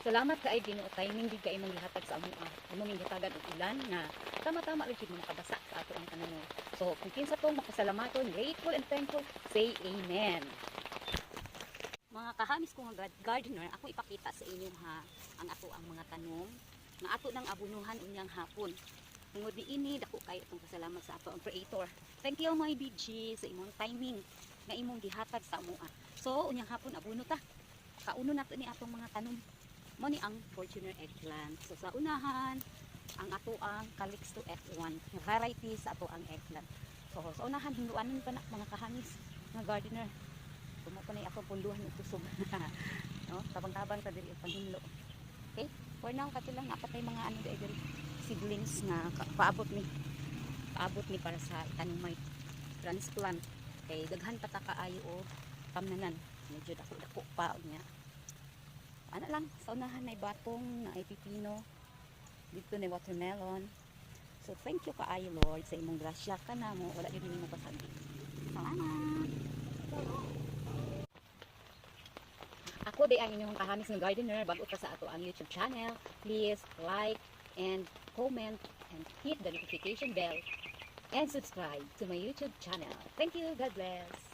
Salamat kay Ginoo timing di kay mangihatag sa among among gitagan og ulan nga tama-tama rin mo makabasa sa ato ang tanan. So kung kinsa tong makasalamaton, grateful and thankful, say amen. Mga kahamis ko nga gardener, ako ipakita sa inyo ha ang ato ang mga tanom nga ato nang abunuhan unyang hapon. Tungod niini dako kay itong pasalamat sa ato ang creator. Thank you my BG sa imong timing nga imong gihatag sa amoa. So unyang hapon abuno ta. Kauno nato ni atong mga tanom. Mo ni ang Fortuner eggplant. So sa unahan ang ato ang Calixto F1 variety sa ato ang eggplant. So sa unahan hinduanan pa na mga kahamis nga gardener. Tumo pa na atong puluhan og tusog. No, tabang-tabang ta diri panghimlo. Okay? For now kato lang napatay mga ano diri seedlings nga paabot ni para sa tanong transplant kay daghan pa ta kaayo o pamnanan medyo dako pa niya. Ano lang, sa unahan na batong, na ay pipino, dito na watermelon. So, thank you kaayo Lord sa imong grasya ka na mo. Wala din mo pasabi. Salamat! Ako di ang inyong kahamis ng gardener. Bago pa sa ato ang YouTube channel. Please like and comment and hit the notification bell and subscribe to my YouTube channel. Thank you. God bless.